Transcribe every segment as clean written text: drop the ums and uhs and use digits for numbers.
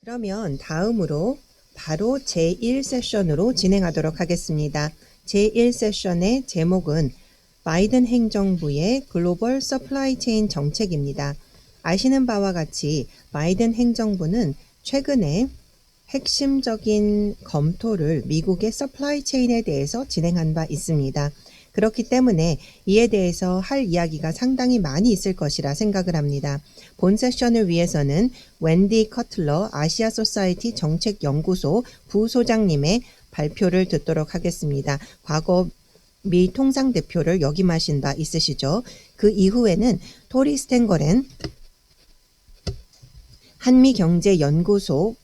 그러면 다음으로 바로 제1세션으로 진행하도록 하겠습니다. 제1세션의 제목은 바이든 행정부의 글로벌 서플라이 체인 정책입니다. 아시는 바와 같이 바이든 행정부는 최근에 핵심적인 검토를 미국의 서플라이 체인에 대해서 진행한 바 있습니다. 그렇기 때문에 이에 대해서 할 이야기가 상당히 많이 있을 것이라 생각을 합니다. 본 세션을 위해서는 웬디 커틀러 아시아 소사이티 정책연구소 부소장님의 발표를 듣도록 하겠습니다. 과거 미 통상대표를 역임하신 바 있으시죠? 그 이후에는 토리 스탠거렌 한미경제연구소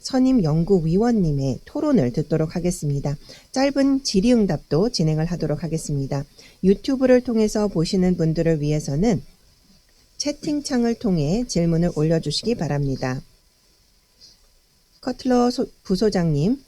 선임연구위원님의 토론을 듣도록 하겠습니다. 짧은 질의응답도 진행을 하도록 하겠습니다. 유튜브를 통해서 보시는 분들을 위해서는 채팅창을 통해 질문을 올려주시기 바랍니다. 커틀러 부소장님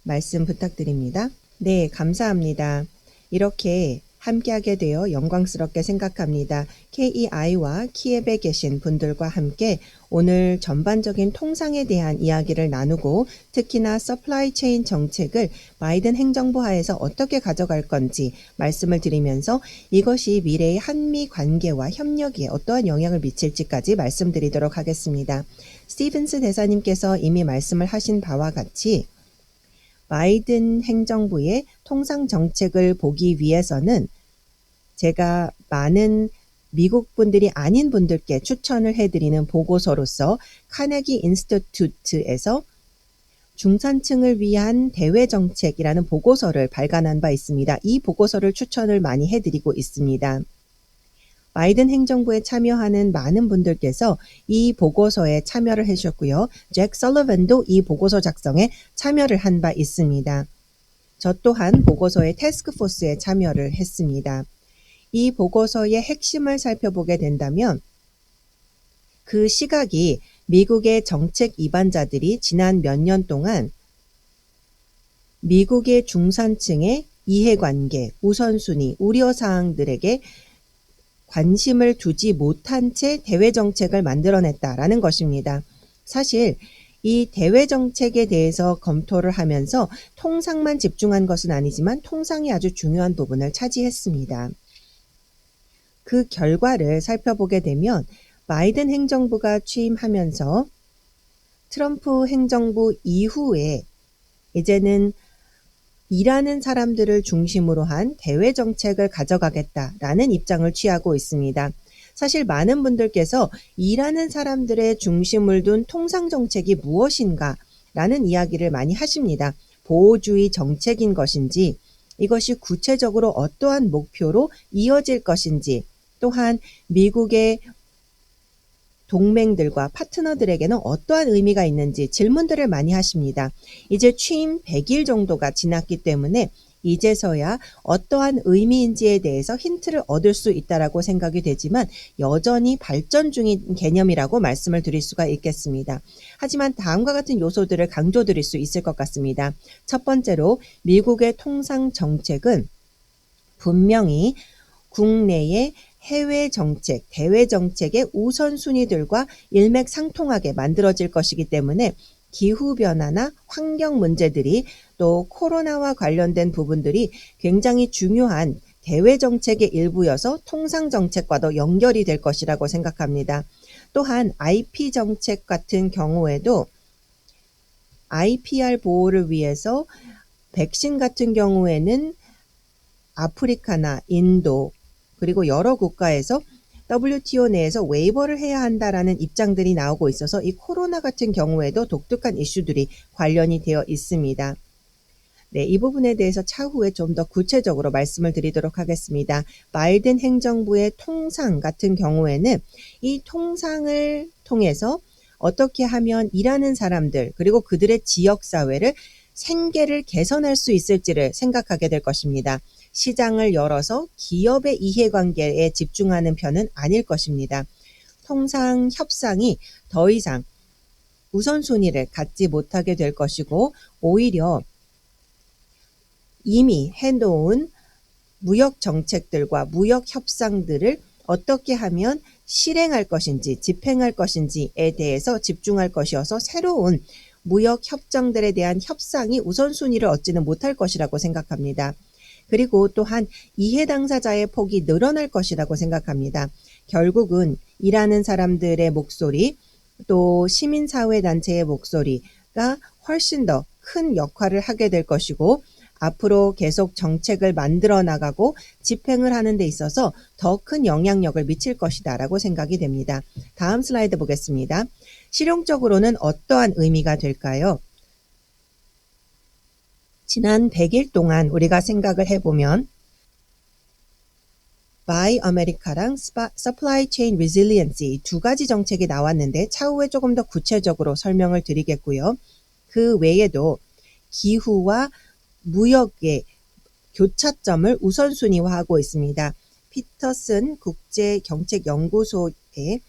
말씀 부탁드립니다. 네, 감사합니다. 이렇게 함께하게 되어 영광스럽게 생각합니다. KEI와 키앱에 계신 분들과 함께 오늘 전반적인 통상에 대한 이야기를 나누고 특히나 서플라이 체인 정책을 바이든 행정부 하에서 어떻게 가져갈 건지 말씀을 드리면서 이것이 미래의 한미 관계와 협력에 어떠한 영향을 미칠지까지 말씀드리도록 하겠습니다. 스티븐스 대사님께서 이미 말씀을 하신 바와 같이 바이든 행정부의 통상 정책을 보기 위해서는 제가 많은 미국 분들이 아닌 분들께 추천을 해드리는 보고서로서 카네기 인스티튜트에서 중산층을 위한 대외정책이라는 보고서를 발간한 바 있습니다. 이 보고서를 추천을 많이 해드리고 있습니다. 바이든 행정부에 참여하는 많은 분들께서 이 보고서에 참여를 해주셨고요. 잭 설리번도 이 보고서 작성에 참여를 한 바 있습니다. 저 또한 보고서의 태스크포스에 참여를 했습니다. 이 보고서의 핵심을 살펴보게 된다면 그 시각이 미국의 정책 입안자들이 지난 몇 년 동안 미국의 중산층의 이해관계, 우선순위, 우려사항들에게 관심을 두지 못한 채 대외정책을 만들어냈다라는 것입니다. 사실 이 대외정책에 대해서 검토를 하면서 통상만 집중한 것은 아니지만 통상이 아주 중요한 부분을 차지했습니다. 그 결과를 살펴보게 되면 바이든 행정부가 취임하면서 트럼프 행정부 이후에 이제는 일하는 사람들을 중심으로 한 대외 정책을 가져가겠다라는 입장을 취하고 있습니다. 사실 많은 분들께서 일하는 사람들의 중심을 둔 통상 정책이 무엇인가라는 이야기를 많이 하십니다. 보호주의 정책인 것인지 이것이 구체적으로 어떠한 목표로 이어질 것인지 또한 미국의 동맹들과 파트너들에게는 어떠한 의미가 있는지 질문들을 많이 하십니다. 이제 취임 100일 정도가 지났기 때문에 이제서야 어떠한 의미인지에 대해서 힌트를 얻을 수 있다라고 생각이 되지만 여전히 발전 중인 개념이라고 말씀을 드릴 수가 있겠습니다. 하지만 다음과 같은 요소들을 강조드릴 수 있을 것 같습니다. 첫 번째로 미국의 통상 정책은 분명히 국내의 해외 정책, 대외 정책의 우선순위들과 일맥상통하게 만들어질 것이기 때문에 기후변화나 환경 문제들이 또 코로나와 관련된 부분들이 굉장히 중요한 대외 정책의 일부여서 통상 정책과도 연결이 될 것이라고 생각합니다. 또한 IP 정책 같은 경우에도 IPR 보호를 위해서 백신 같은 경우에는 아프리카나 인도 그리고 여러 국가에서 WTO 내에서 웨이버를 해야 한다라는 입장들이 나오고 있어서 이 코로나 같은 경우에도 독특한 이슈들이 관련이 되어 있습니다. 네, 이 부분에 대해서 차후에 좀 더 구체적으로 말씀을 드리도록 하겠습니다. 바이든 행정부의 통상 같은 경우에는 이 통상을 통해서 어떻게 하면 일하는 사람들 그리고 그들의 지역사회를 생계를 개선할 수 있을지를 생각하게 될 것입니다. 시장을 열어서 기업의 이해관계에 집중하는 편은 아닐 것입니다. 통상 협상이 더 이상 우선순위를 갖지 못하게 될 것이고 오히려 이미 해놓은 무역 정책들과 무역 협상들을 어떻게 하면 실행할 것인지 집행할 것인지에 대해서 집중할 것이어서 새로운 무역 협정들에 대한 협상이 우선순위를 얻지는 못할 것이라고 생각합니다. 그리고 또한 이해 당사자의 폭이 늘어날 것이라고 생각합니다. 결국은 일하는 사람들의 목소리, 또 시민사회단체의 목소리가 훨씬 더 큰 역할을 하게 될 것이고 앞으로 계속 정책을 만들어 나가고 집행을 하는 데 있어서 더 큰 영향력을 미칠 것이다 라고 생각이 됩니다. 다음 슬라이드 보겠습니다. 실용적으로는 어떠한 의미가 될까요? 지난 100일 동안 우리가 생각을 해보면 Buy America랑 Supply Chain Resiliency 두 가지 정책이 나왔는데 차후에 조금 더 구체적으로 설명을 드리겠고요. 그 외에도 기후와 무역의 교차점을 우선순위화하고 있습니다. 피터슨 국제경책연구소의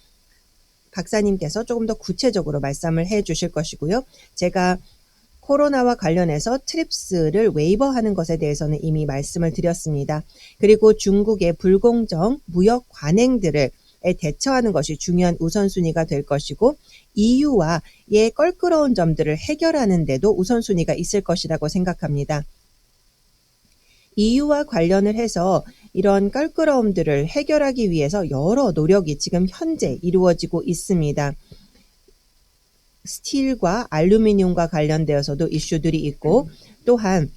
박사님께서 조금 더 구체적으로 말씀을 해 주실 것이고요. 제가 코로나와 관련해서 트립스를 웨이버하는 것에 대해서는 이미 말씀을 드렸습니다. 그리고 중국의 불공정 무역 관행들을 대처하는 것이 중요한 우선순위가 될 것이고 EU와의 껄끄러운 점들을 해결하는 데도 우선순위가 있을 것이라고 생각합니다. EU와 관련을 해서 이런 껄끄러움들을 해결하기 위해서 여러 노력이 지금 현재 이루어지고 있습니다. 스틸과 알루미늄과 관련되어서도 이슈들이 있고 또한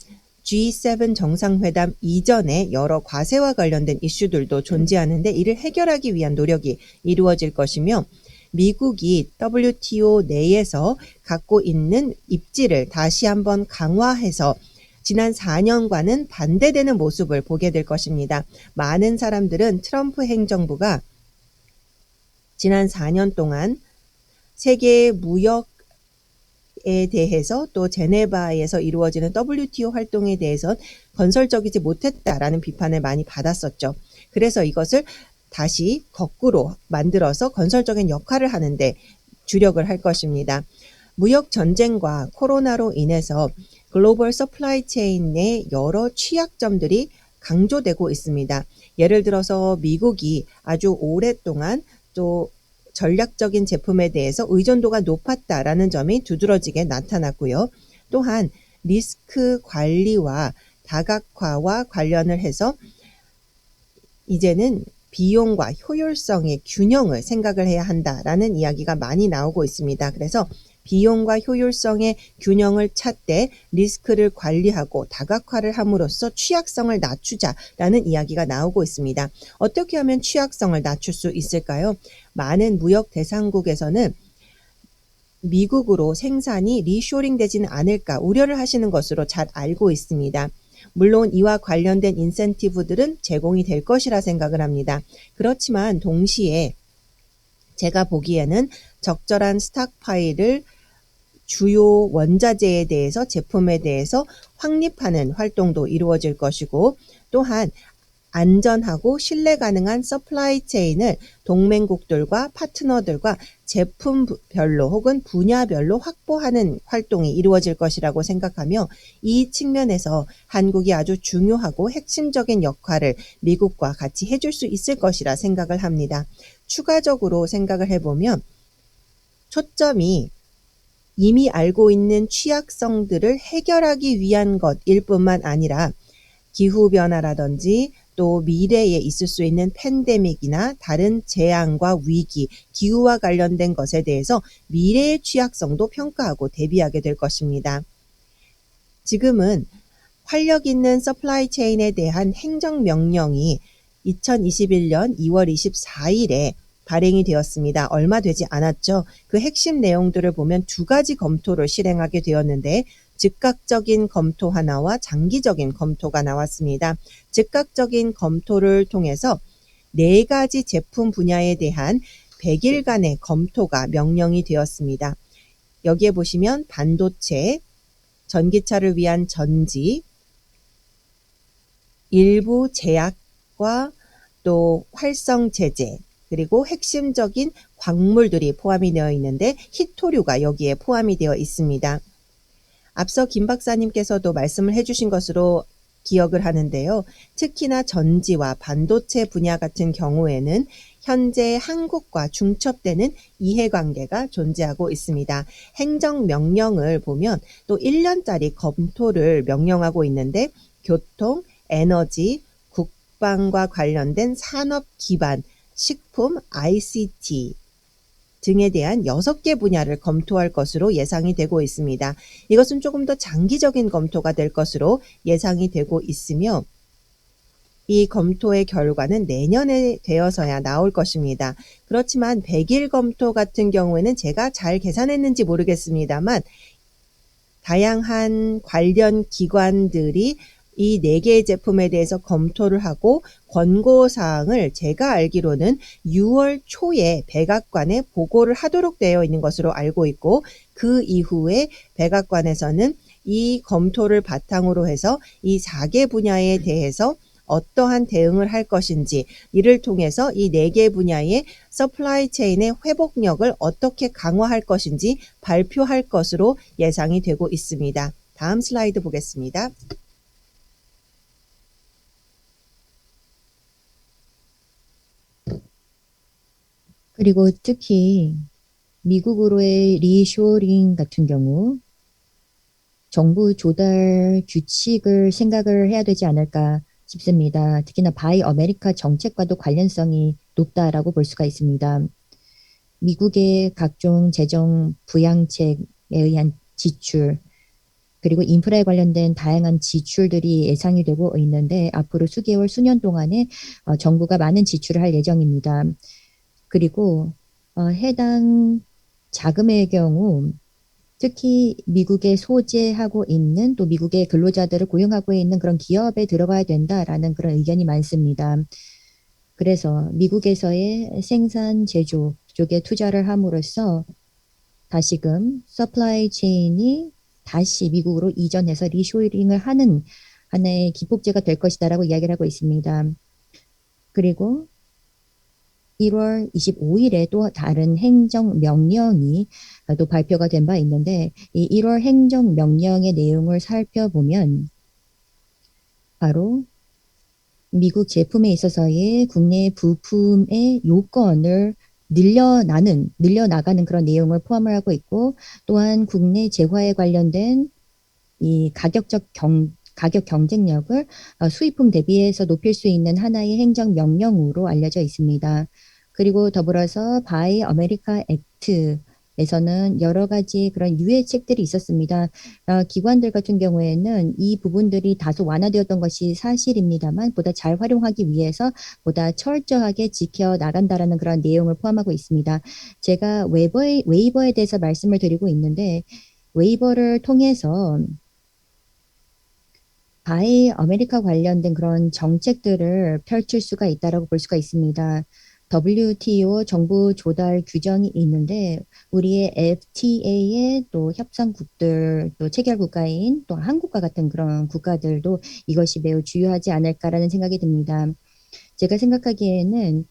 G7 정상회담 이전에 여러 과세와 관련된 이슈들도 존재하는데 이를 해결하기 위한 노력이 이루어질 것이며 미국이 WTO 내에서 갖고 있는 입지를 다시 한번 강화해서 지난 4년과는 반대되는 모습을 보게 될 것입니다. 많은 사람들은 트럼프 행정부가 지난 4년 동안 세계 무역에 대해서 또 제네바에서 이루어지는 WTO 활동에 대해서 건설적이지 못했다라는 비판을 많이 받았었죠. 그래서 이것을 다시 거꾸로 만들어서 건설적인 역할을 하는데 주력을 할 것입니다. 무역 전쟁과 코로나로 인해서 글로벌 서플라이 체인의 여러 취약점들이 강조되고 있습니다. 예를 들어서 미국이 아주 오랫동안 또 전략적인 제품에 대해서 의존도가 높았다라는 점이 두드러지게 나타났고요. 또한 리스크 관리와 다각화와 관련을 해서 이제는 비용과 효율성의 균형을 생각을 해야 한다라는 이야기가 많이 나오고 있습니다. 그래서 비용과 효율성의 균형을 찾되 리스크를 관리하고 다각화를 함으로써 취약성을 낮추자라는 이야기가 나오고 있습니다. 어떻게 하면 취약성을 낮출 수 있을까요? 많은 무역 대상국에서는 미국으로 생산이 리쇼링 되지는 않을까 우려를 하시는 것으로 잘 알고 있습니다. 물론 이와 관련된 인센티브들은 제공이 될 것이라 생각을 합니다. 그렇지만 동시에 제가 보기에는 적절한 스탁파일을 주요 원자재에 대해서 제품에 대해서 확립하는 활동도 이루어질 것이고 또한 안전하고 신뢰 가능한 서플라이 체인을 동맹국들과 파트너들과 제품별로 혹은 분야별로 확보하는 활동이 이루어질 것이라고 생각하며 이 측면에서 한국이 아주 중요하고 핵심적인 역할을 미국과 같이 해줄 수 있을 것이라 생각을 합니다. 추가적으로 생각을 해보면 초점이 이미 알고 있는 취약성들을 해결하기 위한 것일 뿐만 아니라 기후변화라든지 또 미래에 있을 수 있는 팬데믹이나 다른 재앙과 위기, 기후와 관련된 것에 대해서 미래의 취약성도 평가하고 대비하게 될 것입니다. 지금은 활력 있는 서플라이 체인에 대한 행정명령이 2021년 2월 24일에 발행이 되었습니다. 얼마 되지 않았죠. 그 핵심 내용들을 보면 두 가지 검토를 실행하게 되었는데 즉각적인 검토 하나와 장기적인 검토가 나왔습니다. 즉각적인 검토를 통해서 4가지 제품 분야에 대한 100일간의 검토가 명령이 되었습니다. 여기에 보시면 반도체, 전기차를 위한 전지, 일부 제약과 또 활성 제재, 그리고 핵심적인 광물들이 포함이 되어 있는데 희토류가 여기에 포함이 되어 있습니다. 앞서 김 박사님께서도 말씀을 해주신 것으로 기억을 하는데요. 특히나 전지와 반도체 분야 같은 경우에는 현재 한국과 중첩되는 이해관계가 존재하고 있습니다. 행정명령을 보면 또 1년짜리 검토를 명령하고 있는데 교통, 에너지, 국방과 관련된 산업 기반, 식품, ICT 등에 대한 6개 분야를 검토할 것으로 예상이 되고 있습니다. 이것은 조금 더 장기적인 검토가 될 것으로 예상이 되고 있으며 이 검토의 결과는 내년에 되어서야 나올 것입니다. 그렇지만 100일 검토 같은 경우에는 제가 잘 계산했는지 모르겠습니다만 다양한 관련 기관들이 이 4개의 제품에 대해서 검토를 하고 권고사항을 제가 알기로는 6월 초에 백악관에 보고를 하도록 되어 있는 것으로 알고 있고 그 이후에 백악관에서는 이 검토를 바탕으로 해서 이 4개 분야에 대해서 어떠한 대응을 할 것인지 이를 통해서 이 4개 분야의 서플라이 체인의 회복력을 어떻게 강화할 것인지 발표할 것으로 예상이 되고 있습니다. 다음 슬라이드 보겠습니다. 그리고 특히 미국으로의 리쇼링 같은 경우 정부 조달 규칙을 생각을 해야 되지 않을까 싶습니다. 특히나 바이 아메리카 정책과도 관련성이 높다라고 볼 수가 있습니다. 미국의 각종 재정 부양책에 의한 지출, 그리고 인프라에 관련된 다양한 지출들이 예상이 되고 있는데 앞으로 수개월, 수년 동안에 정부가 많은 지출을 할 예정입니다. 그리고 해당 자금의 경우 특히 미국에 소재하고 있는 또 미국의 근로자들을 고용하고 있는 그런 기업에 들어가야 된다라는 그런 의견이 많습니다. 그래서 미국에서의 생산 제조 쪽에 투자를 함으로써 다시금 서플라이 체인이 다시 미국으로 이전해서 리쇼링을 하는 하나의 기폭제가 될 것이다라고 이야기를 하고 있습니다. 그리고 1월 25일에 또 다른 행정명령이 또 발표가 된 바 있는데 이 1월 행정명령의 내용을 살펴보면 바로 미국 제품에 있어서의 국내 부품의 요건을 늘려나가는 그런 내용을 포함을 하고 있고 또한 국내 재화에 관련된 이 가격 경쟁력을 수입품 대비해서 높일 수 있는 하나의 행정명령으로 알려져 있습니다. 그리고 더불어서 바이 아메리카 액트에서는 여러 가지 그런 유예책들이 있었습니다. 기관들 같은 경우에는 이 부분들이 다소 완화되었던 것이 사실입니다만 보다 잘 활용하기 위해서 보다 철저하게 지켜나간다라는 그런 내용을 포함하고 있습니다. 제가 웨이버에 대해서 말씀을 드리고 있는데 웨이버를 통해서 바이 아메리카 관련된 그런 정책들을 펼칠 수가 있다라고 볼 수가 있습니다. WTO 정부 조달 규정이 있는데 우리의 FTA의 또 협상국들 또 체결 국가인 또 한국과 같은 그런 국가들도 이것이 매우 중요하지 않을까라는 생각이 듭니다. 제가 생각하기에는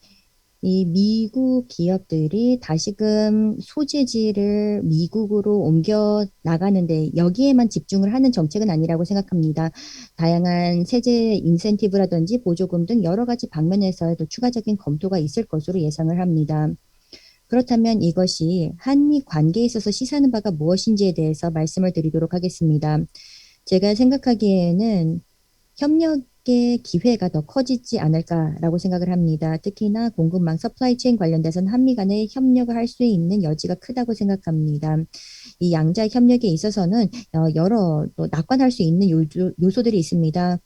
이 미국 기업들이 다시금 소재지를 미국으로 옮겨 나가는데 여기에만 집중을 하는 정책은 아니라고 생각합니다. 다양한 세제 인센티브라든지 보조금 등 여러 가지 방면에서도 추가적인 검토가 있을 것으로 예상을 합니다. 그렇다면 이것이 한미 관계에 있어서 시사하는 바가 무엇인지에 대해서 말씀을 드리도록 하겠습니다. 제가 생각하기에는 협력의 기회가 더 커지지 않을까라고 생각을 합니다. 특히나 공급망 서플라이 체인 관련돼서는 한미 간의 협력을 할 수 있는 여지가 크다고 생각합니다. 이 양자 협력에 있어서는 여러 또 낙관할 수 있는 요소들이 있습니다.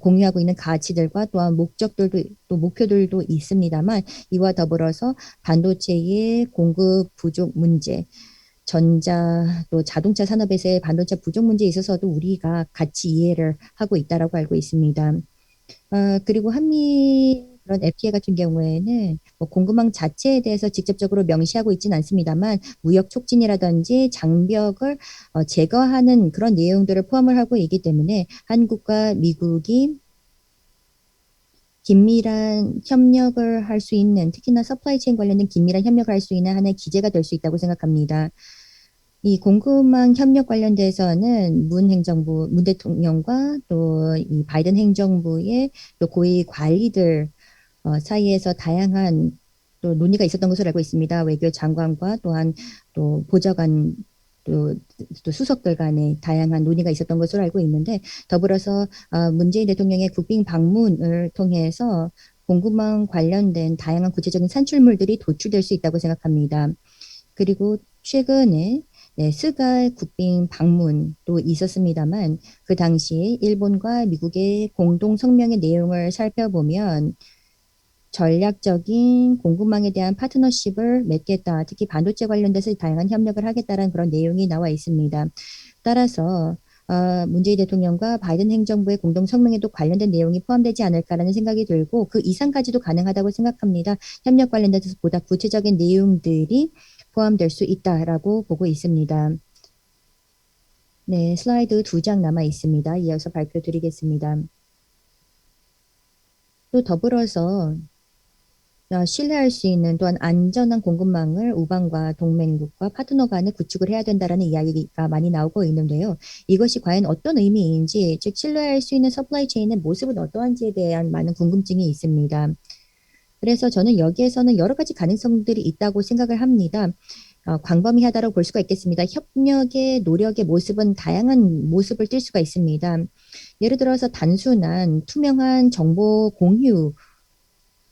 공유하고 있는 가치들과 또한 목적들도 또 목표들도 있습니다만 이와 더불어서 반도체의 공급 부족 문제, 전자 또 자동차 산업에서의 반도체 부족 문제에 있어서도 우리가 같이 이해를 하고 있다라고 알고 있습니다. 그리고 한미 그런 FTA 같은 경우에는 뭐 공급망 자체에 대해서 직접적으로 명시하고 있지는 않습니다만 무역 촉진이라든지 장벽을 제거하는 그런 내용들을 포함을 하고 있기 때문에 한국과 미국이 긴밀한 협력을 할 수 있는 특히나 서플라이 체인 관련된 긴밀한 협력을 할 수 있는 하나의 기제가 될 수 있다고 생각합니다. 이 공급망 협력 관련돼서는 문 대통령과 또 이 바이든 행정부의 또 고위 관리들 사이에서 다양한 또 논의가 있었던 것으로 알고 있습니다. 외교 장관과 또한 또 보좌관 또 수석들 간에 다양한 논의가 있었던 것으로 알고 있는데 더불어서 문재인 대통령의 국빈 방문을 통해서 공급망 관련된 다양한 구체적인 산출물들이 도출될 수 있다고 생각합니다. 그리고 최근에 스가 국빈 방문도 있었습니다만 그 당시 일본과 미국의 공동 성명의 내용을 살펴보면 전략적인 공급망에 대한 파트너십을 맺겠다. 특히 반도체 관련돼서 다양한 협력을 하겠다라는 그런 내용이 나와 있습니다. 따라서 문재인 대통령과 바이든 행정부의 공동 성명에도 관련된 내용이 포함되지 않을까라는 생각이 들고 그 이상까지도 가능하다고 생각합니다. 협력 관련돼서 보다 구체적인 내용들이 포함될 수 있다라고 보고 있습니다. 네, 슬라이드 2장 남아 있습니다. 이어서 발표 드리겠습니다. 또 더불어서 신뢰할 수 있는 또한 안전한 공급망을 우방과 동맹국과 파트너 간에 구축을 해야 된다라는 이야기가 많이 나오고 있는데요. 이것이 과연 어떤 의미인지, 즉 신뢰할 수 있는 서플라이 체인의 모습은 어떠한지에 대한 많은 궁금증이 있습니다. 그래서 저는 여기에서는 여러 가지 가능성들이 있다고 생각을 합니다. 광범위하다고 볼 수가 있겠습니다. 협력의 노력의 모습은 다양한 모습을 띌 수가 있습니다. 예를 들어서 단순한 투명한 정보 공유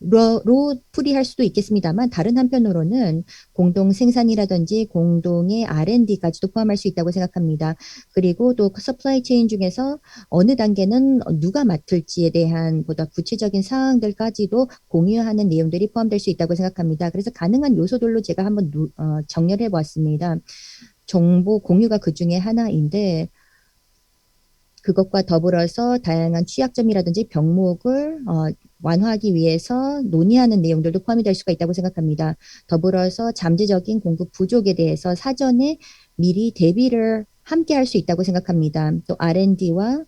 로 풀이할 수도 있겠습니다만 다른 한편으로는 공동 생산이라든지 공동의 R&D까지도 포함할 수 있다고 생각합니다. 그리고 또 서플라이 체인 중에서 어느 단계는 누가 맡을지에 대한 보다 구체적인 사항들까지도 공유하는 내용들이 포함될 수 있다고 생각합니다. 그래서 가능한 요소들로 제가 한번 정렬해 보았습니다. 정보 공유가 그 중에 하나인데 그것과 더불어서 다양한 취약점이라든지 병목을 완화하기 위해서 논의하는 내용들도 포함이 될 수가 있다고 생각합니다. 더불어서 잠재적인 공급 부족에 대해서 사전에 미리 대비를 함께 할 수 있다고 생각합니다. 또 R&D와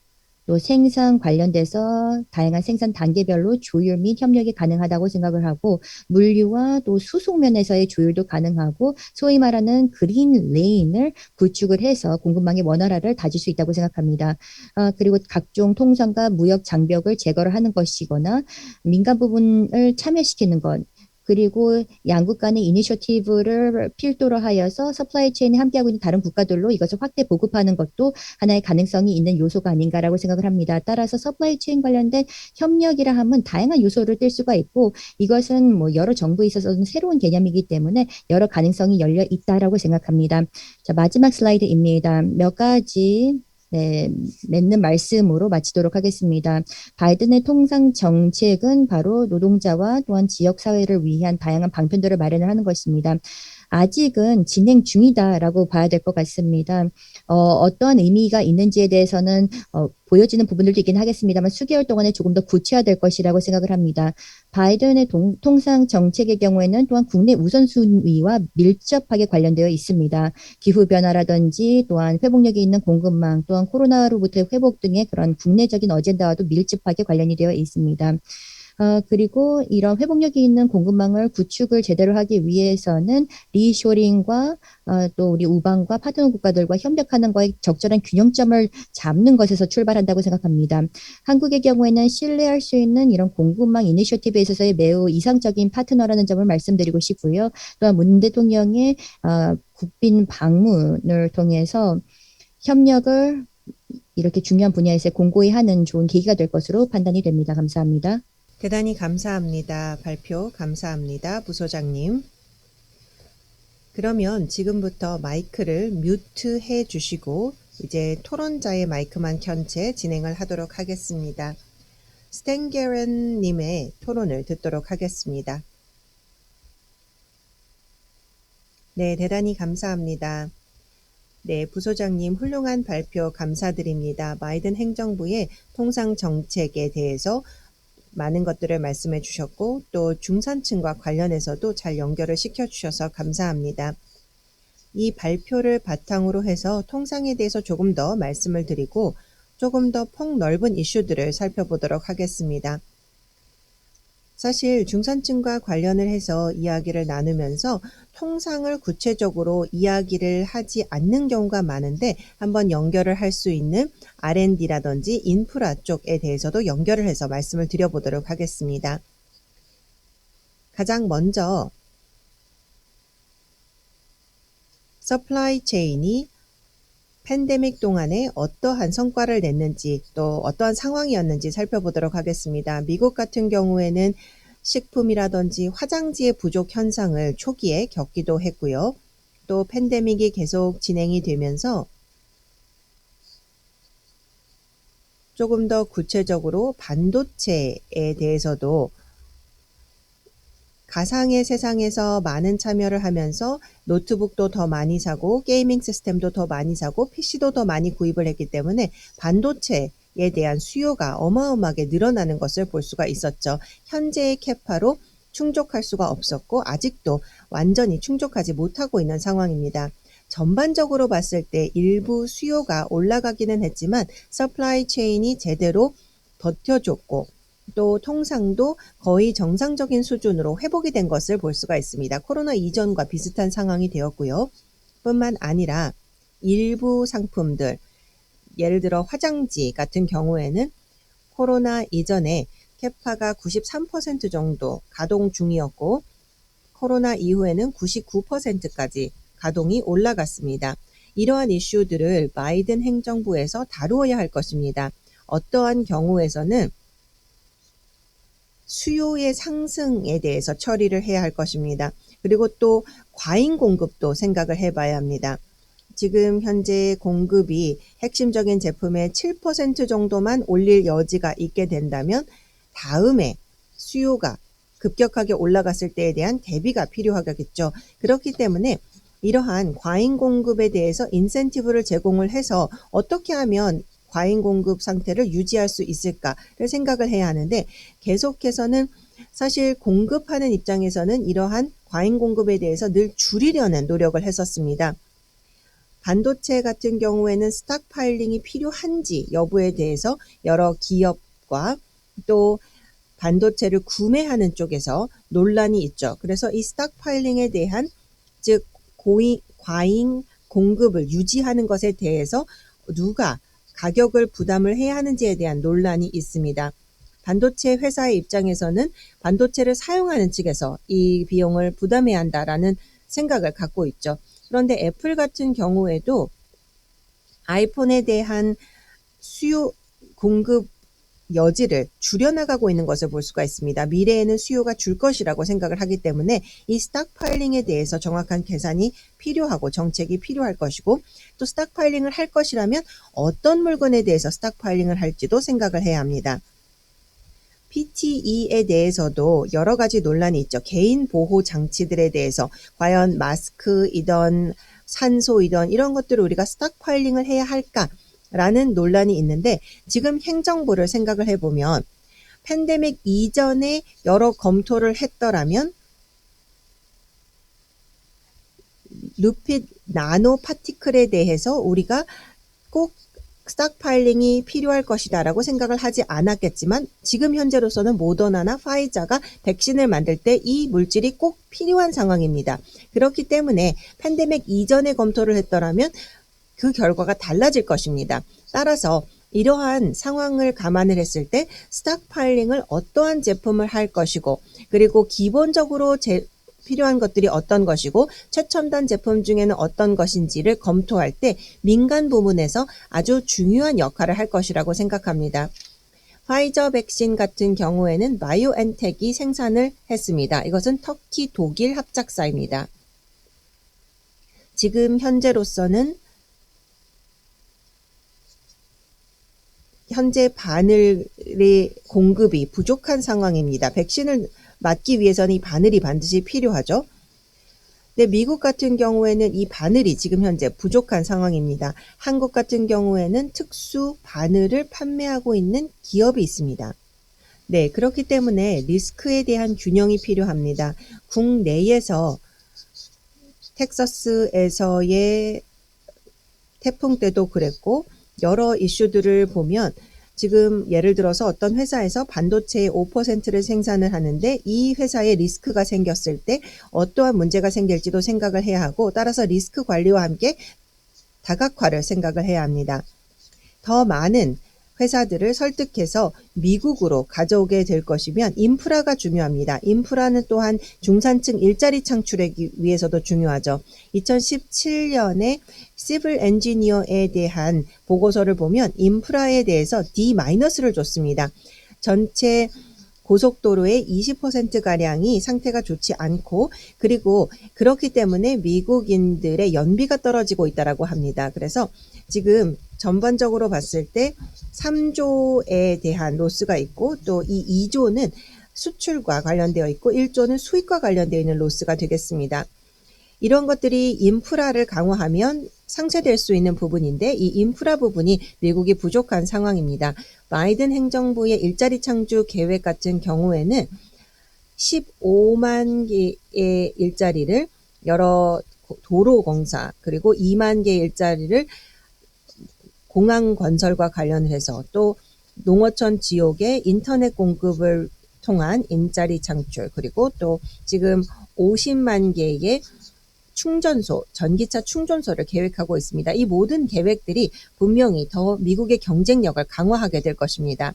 또 생산 관련돼서 다양한 생산 단계별로 조율 및 협력이 가능하다고 생각을 하고 물류와 또 수송 면에서의 조율도 가능하고 소위 말하는 그린 레인을 구축을 해서 공급망의 원활화를 다질 수 있다고 생각합니다. 그리고 각종 통상과 무역 장벽을 제거를 하는 것이거나 민간 부분을 참여시키는 것 그리고 양국 간의 이니셔티브를 필두로 하여서 서플라이 체인에 함께하고 있는 다른 국가들로 이것을 확대 보급하는 것도 하나의 가능성이 있는 요소가 아닌가라고 생각을 합니다. 따라서 서플라이 체인 관련된 협력이라 하면 다양한 요소를 뗄 수가 있고 이것은 뭐 여러 정부에 있어서는 새로운 개념이기 때문에 여러 가능성이 열려 있다라고 생각합니다. 자, 마지막 슬라이드입니다. 몇 가지 맺는 말씀으로 마치도록 하겠습니다. 바이든의 통상 정책은 바로 노동자와 또한 지역사회를 위한 다양한 방편들을 마련을 하는 것입니다. 아직은 진행 중이다라고 봐야 될 것 같습니다. 어떠한 의미가 있는지에 대해서는 보여지는 부분들도 있긴 하겠습니다만 수개월 동안에 조금 더 구체화될 것이라고 생각을 합니다. 바이든의 통상 정책의 경우에는 또한 국내 우선순위와 밀접하게 관련되어 있습니다. 기후변화라든지 또한 회복력이 있는 공급망 또한 코로나로부터의 회복 등의 그런 국내적인 어젠다와도 밀접하게 관련이 되어 있습니다. 그리고 이런 회복력이 있는 공급망을 구축을 제대로 하기 위해서는 리쇼링과 또 우리 우방과 파트너 국가들과 협력하는 거에 적절한 균형점을 잡는 것에서 출발한다고 생각합니다. 한국의 경우에는 신뢰할 수 있는 이런 공급망 이니셔티브에 있어서의 매우 이상적인 파트너라는 점을 말씀드리고 싶고요. 또한 문 대통령의 국빈 방문을 통해서 협력을 이렇게 중요한 분야에서 공고히 하는 좋은 계기가 될 것으로 판단이 됩니다. 감사합니다. 대단히 감사합니다. 발표 감사합니다. 부소장님. 그러면 지금부터 마이크를 뮤트해 주시고 이제 토론자의 마이크만 켠 채 진행을 하도록 하겠습니다. 스탠게런 님의 토론을 듣도록 하겠습니다. 네, 대단히 감사합니다. 네, 부소장님 훌륭한 발표 감사드립니다. 바이든 행정부의 통상 정책에 대해서 많은 것들을 말씀해 주셨고 또 중산층과 관련해서도 잘 연결을 시켜주셔서 감사합니다. 이 발표를 바탕으로 해서 통상에 대해서 조금 더 말씀을 드리고 조금 더 폭넓은 이슈들을 살펴보도록 하겠습니다. 사실 중산층과 관련을 해서 이야기를 나누면서 통상을 구체적으로 이야기를 하지 않는 경우가 많은데 한번 연결을 할 수 있는 R&D라든지 인프라 쪽에 대해서도 연결을 해서 말씀을 드려보도록 하겠습니다. 가장 먼저 서플라이 체인이 팬데믹 동안에 어떠한 성과를 냈는지 또 어떠한 상황이었는지 살펴보도록 하겠습니다. 미국 같은 경우에는 식품이라든지 화장지의 부족 현상을 초기에 겪기도 했고요. 또 팬데믹이 계속 진행이 되면서 조금 더 구체적으로 반도체에 대해서도 가상의 세상에서 많은 참여를 하면서 노트북도 더 많이 사고 게이밍 시스템도 더 많이 사고 PC도 더 많이 구입을 했기 때문에 반도체에 대한 수요가 어마어마하게 늘어나는 것을 볼 수가 있었죠. 현재의 캐파로 충족할 수가 없었고 아직도 완전히 충족하지 못하고 있는 상황입니다. 전반적으로 봤을 때 일부 수요가 올라가기는 했지만 서플라이 체인이 제대로 버텨줬고 또 통상도 거의 정상적인 수준으로 회복이 된 것을 볼 수가 있습니다. 코로나 이전과 비슷한 상황이 되었고요. 뿐만 아니라 일부 상품들, 예를 들어 화장지 같은 경우에는 코로나 이전에 캐파가 93% 정도 가동 중이었고 코로나 이후에는 99%까지 가동이 올라갔습니다. 이러한 이슈들을 바이든 행정부에서 다루어야 할 것입니다. 어떠한 경우에서는 수요의 상승에 대해서 처리를 해야 할 것입니다. 그리고 또 과잉 공급도 생각을 해봐야 합니다. 지금 현재 공급이 핵심적인 제품의 7% 정도만 올릴 여지가 있게 된다면 다음에 수요가 급격하게 올라갔을 때에 대한 대비가 필요하겠죠. 그렇기 때문에 이러한 과잉 공급에 대해서 인센티브를 제공을 해서 어떻게 하면 과잉 공급 상태를 유지할 수 있을까를 생각을 해야 하는데 계속해서는 사실 공급하는 입장에서는 이러한 과잉 공급에 대해서 늘 줄이려는 노력을 했었습니다. 반도체 같은 경우에는 스탁파일링이 필요한지 여부에 대해서 여러 기업과 또 반도체를 구매하는 쪽에서 논란이 있죠. 그래서 이 스탁파일링에 대한 즉 과잉 공급을 유지하는 것에 대해서 누가 가격을 부담을 해야 하는지에 대한 논란이 있습니다. 반도체 회사의 입장에서는 반도체를 사용하는 측에서 이 비용을 부담해야 한다라는 생각을 갖고 있죠. 그런데 애플 같은 경우에도 아이폰에 대한 수요 공급 여지를 줄여나가고 있는 것을 볼 수가 있습니다. 미래에는 수요가 줄 것이라고 생각을 하기 때문에 이 스탁파일링에 대해서 정확한 계산이 필요하고 정책이 필요할 것이고 또 스탁파일링을 할 것이라면 어떤 물건에 대해서 스탁파일링을 할지도 생각을 해야 합니다. PTE에 대해서도 여러 가지 논란이 있죠. 개인 보호 장치들에 대해서 과연 마스크이던 산소이던 이런 것들을 우리가 스탁파일링을 해야 할까? 라는 논란이 있는데 지금 행정부를 생각을 해보면 팬데믹 이전에 여러 검토를 했더라면 루핏 나노 파티클에 대해서 우리가 꼭 스탁파일링이 필요할 것이다 라고 생각을 하지 않았겠지만 지금 현재로서는 모더나나 파이자가 백신을 만들 때 이 물질이 꼭 필요한 상황입니다. 그렇기 때문에 팬데믹 이전에 검토를 했더라면 그 결과가 달라질 것입니다. 따라서 이러한 상황을 감안을 했을 때 스탁파일링을 어떠한 제품을 할 것이고 그리고 기본적으로 필요한 것들이 어떤 것이고 최첨단 제품 중에는 어떤 것인지를 검토할 때 민간 부문에서 아주 중요한 역할을 할 것이라고 생각합니다. 파이저 백신 같은 경우에는 바이오엔텍이 생산을 했습니다. 이것은 터키 독일 합작사입니다. 지금 현재로서는 현재 바늘의 공급이 부족한 상황입니다. 백신을 맞기 위해서는 이 바늘이 반드시 필요하죠. 근데 미국 같은 경우에는 이 바늘이 지금 현재 부족한 상황입니다. 한국 같은 경우에는 특수 바늘을 판매하고 있는 기업이 있습니다. 네, 그렇기 때문에 리스크에 대한 균형이 필요합니다. 국내에서 텍사스에서의 태풍 때도 그랬고 여러 이슈들을 보면 지금 예를 들어서 어떤 회사에서 반도체의 5%를 생산을 하는데 이 회사에 리스크가 생겼을 때 어떠한 문제가 생길지도 생각을 해야 하고 따라서 리스크 관리와 함께 다각화를 생각을 해야 합니다. 더 많은 회사들을 설득해서 미국으로 가져오게 될 것이면 인프라가 중요합니다. 인프라는 또한 중산층 일자리 창출에 위해서도 중요하죠. 2017년에 시빌 엔지니어에 대한 보고서를 보면 인프라에 대해서 D-를 줬습니다. 전체 고속도로의 20%가량이 상태가 좋지 않고, 그리고 그렇기 때문에 미국인들의 연비가 떨어지고 있다고 합니다. 그래서 지금 전반적으로 봤을 때 3조에 대한 로스가 있고, 또 이 2조는 수출과 관련되어 있고 1조는 수입과 관련되어 있는 로스가 되겠습니다. 이런 것들이 인프라를 강화하면 상쇄될 수 있는 부분인데, 이 인프라 부분이 미국이 부족한 상황입니다. 바이든 행정부의 일자리 창출 계획 같은 경우에는 15만 개의 일자리를 여러 도로공사, 그리고 2만 개의 일자리를 공항 건설과 관련해서, 또 농어촌 지역의 인터넷 공급을 통한 일자리 창출, 그리고 또 지금 50만 개의 충전소, 전기차 충전소를 계획하고 있습니다. 이 모든 계획들이 분명히 더 미국의 경쟁력을 강화하게 될 것입니다.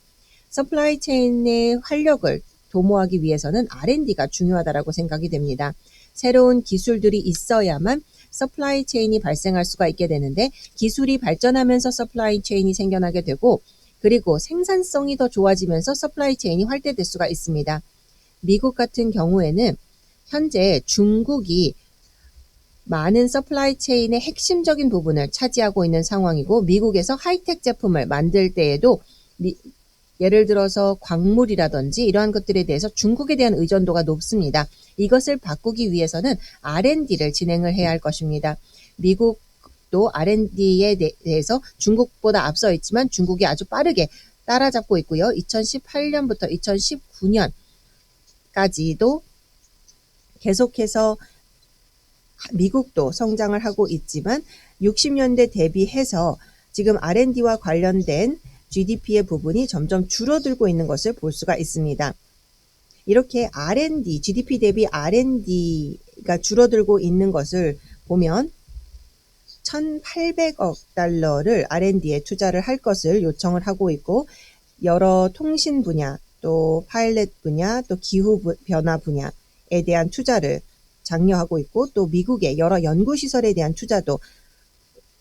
서플라이 체인의 활력을 도모하기 위해서는 R&D가 중요하다고 생각이 됩니다. 새로운 기술들이 있어야만 서플라이 체인이 발생할 수가 있게 되는데, 기술이 발전하면서 서플라이 체인이 생겨나게 되고, 그리고 생산성이 더 좋아지면서 서플라이 체인이 활대될 수가 있습니다. 미국 같은 경우에는 현재 중국이 많은 서플라이 체인의 핵심적인 부분을 차지하고 있는 상황이고, 미국에서 하이텍 제품을 만들 때에도 예를 들어서 광물이라든지 이러한 것들에 대해서 중국에 대한 의존도가 높습니다. 이것을 바꾸기 위해서는 R&D를 진행을 해야 할 것입니다. 미국도 R&D에 대해서 중국보다 앞서 있지만 중국이 아주 빠르게 따라잡고 있고요. 2018년부터 2019년까지도 계속해서 미국도 성장을 하고 있지만 60년대 대비해서 지금 R&D와 관련된 GDP의 부분이 점점 줄어들고 있는 것을 볼 수가 있습니다. 이렇게 R&D, GDP 대비 R&D가 줄어들고 있는 것을 보면 1,800억 달러를 R&D에 투자를 할 것을 요청을 하고 있고, 여러 통신 분야, 또 파일럿 분야, 또 기후 변화 분야에 대한 투자를 장려하고 있고, 또 미국의 여러 연구시설에 대한 투자도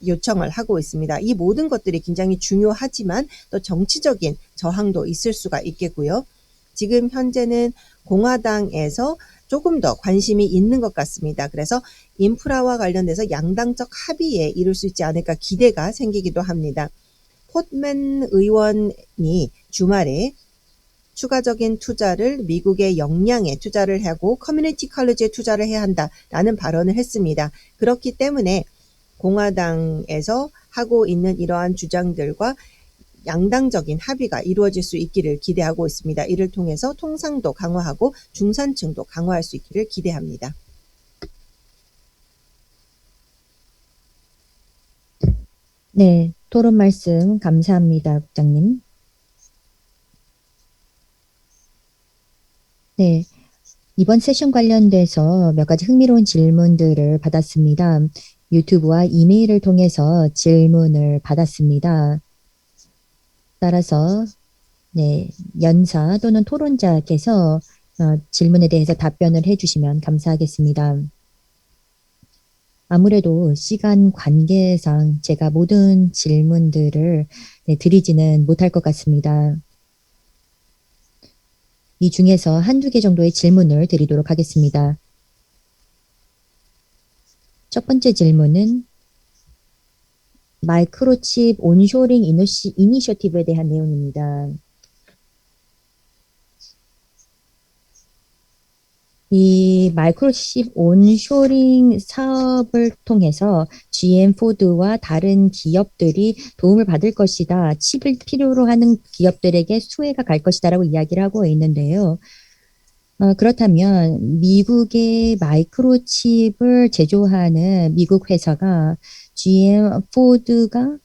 요청을 하고 있습니다. 이 모든 것들이 굉장히 중요하지만 또 정치적인 저항도 있을 수가 있겠고요. 지금 현재는 공화당에서 조금 더 관심이 있는 것 같습니다. 그래서 인프라와 관련돼서 양당적 합의에 이룰 수 있지 않을까 기대가 생기기도 합니다. 폿맨 의원이 주말에 추가적인 투자를 미국의 역량에 투자를 하고 커뮤니티 컬리지에 투자를 해야 한다라는 발언을 했습니다. 그렇기 때문에 공화당에서 하고 있는 이러한 주장들과 양당적인 합의가 이루어질 수 있기를 기대하고 있습니다. 이를 통해서 통상도 강화하고 중산층도 강화할 수 있기를 기대합니다. 네, 토론 말씀 감사합니다, 국장님. 네, 이번 세션 관련돼서 몇 가지 흥미로운 질문들을 받았습니다. 유튜브와 이메일을 통해서 질문을 받았습니다. 따라서 네, 연사 또는 토론자께서 질문에 대해서 답변을 해주시면 감사하겠습니다. 아무래도 시간 관계상 제가 모든 질문들을 드리지는 못할 것 같습니다. 이 중에서 한두 개 정도의 질문을 드리도록 하겠습니다. 첫 번째 질문은 마이크로칩 온쇼링 이니셔티브에 대한 내용입니다. 이 마이크로칩 온쇼링 사업을 통해서 GM, 포드와 다른 기업들이 도움을 받을 것이다. 칩을 필요로 하는 기업들에게 수혜가 갈 것이다라고 이야기를 하고 있는데요. 그렇다면 미국의 마이크로칩을 제조하는 미국 회사가 GM, 포드가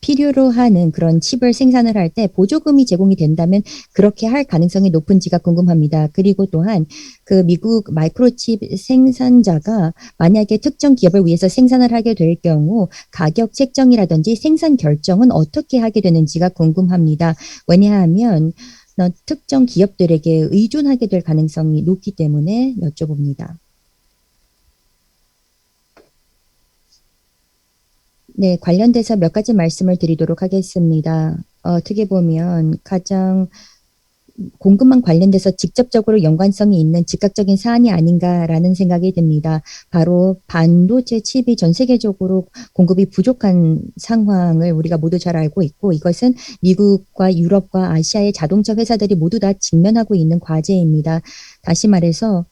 필요로 하는 그런 칩을 생산을 할 때 보조금이 제공이 된다면 그렇게 할 가능성이 높은지가 궁금합니다. 그리고 또한 그 미국 마이크로칩 생산자가 만약에 특정 기업을 위해서 생산을 하게 될 경우 가격 책정이라든지 생산 결정은 어떻게 하게 되는지가 궁금합니다. 왜냐하면 특정 기업들에게 의존하게 될 가능성이 높기 때문에 여쭤봅니다. 네, 관련돼서 몇 가지 말씀을 드리도록 하겠습니다. 어떻게 보면 가장 공급망 관련돼서 직접적으로 연관성이 있는 즉각적인 사안이 아닌가라는 생각이 듭니다. 바로 반도체 칩이 전 세계적으로 공급이 부족한 상황을 우리가 모두 잘 알고 있고 이것은 미국과 유럽과 아시아의 자동차 회사들이 모두 다 직면하고 있는 과제입니다. 다시 말해서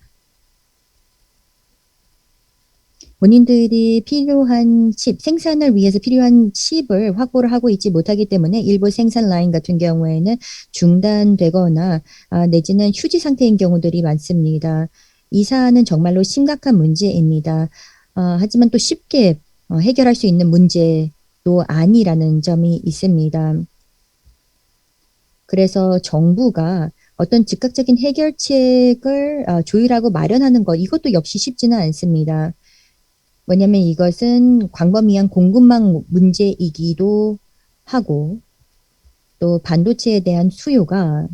본인들이 필요한 칩, 생산을 위해서 필요한 칩을 확보를 하고 있지 못하기 때문에 일부 생산 라인 같은 경우에는 중단되거나 내지는 휴지 상태인 경우들이 많습니다. 이 사안은 정말로 심각한 문제입니다. 하지만 또 쉽게 해결할 수 있는 문제도 아니라는 점이 있습니다. 그래서 정부가 어떤 즉각적인 해결책을 조율하고 마련하는 것, 이것도 역시 쉽지는 않습니다. 왜냐하면 이것은 광범위한 공급망 문제이기도 하고 또 반도체에 대한 수요가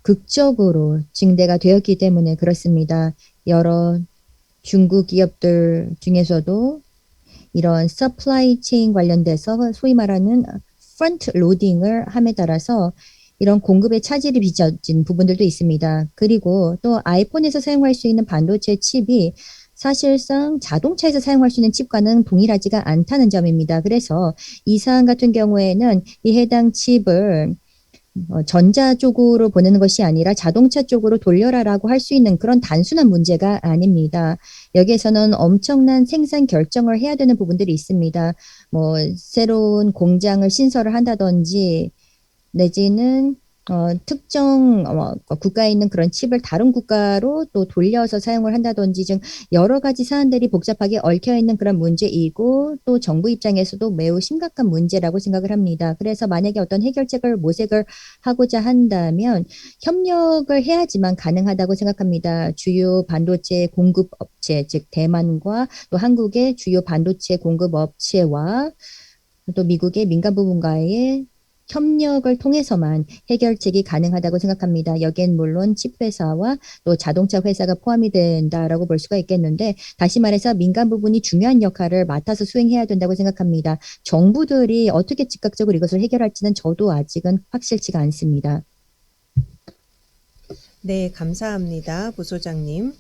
극적으로 증대가 되었기 때문에 그렇습니다. 여러 중국 기업들 중에서도 이런 서플라이 체인 관련돼서 소위 말하는 프런트 로딩을 함에 따라서 이런 공급에 차질이 빚어진 부분들도 있습니다. 그리고 또 아이폰에서 사용할 수 있는 반도체 칩이 사실상 자동차에서 사용할 수 있는 칩과는 동일하지가 않다는 점입니다. 그래서 이 사안 같은 경우에는 이 해당 칩을 전자 쪽으로 보내는 것이 아니라 자동차 쪽으로 돌려라라고 할 수 있는 그런 단순한 문제가 아닙니다. 여기에서는 엄청난 생산 결정을 해야 되는 부분들이 있습니다. 뭐 새로운 공장을 신설을 한다든지 내지는 특정 국가에 있는 그런 칩을 다른 국가로 또 돌려서 사용을 한다든지 등 여러 가지 사안들이 복잡하게 얽혀 있는 그런 문제이고 또 정부 입장에서도 매우 심각한 문제라고 생각을 합니다. 그래서 만약에 어떤 해결책을 모색을 하고자 한다면 협력을 해야지만 가능하다고 생각합니다. 주요 반도체 공급 업체, 즉 대만과 또 한국의 주요 반도체 공급 업체와 또 미국의 민간 부분과의 협력을 통해서만 해결책이 가능하다고 생각합니다. 여기엔 물론 칩 회사와 또 자동차 회사가 포함이 된다라고 볼 수가 있겠는데 다시 말해서 민간 부분이 중요한 역할을 맡아서 수행해야 된다고 생각합니다. 정부들이 어떻게 즉각적으로 이것을 해결할지는 저도 아직은 확실치가 않습니다. 네, 감사합니다. 부소장님.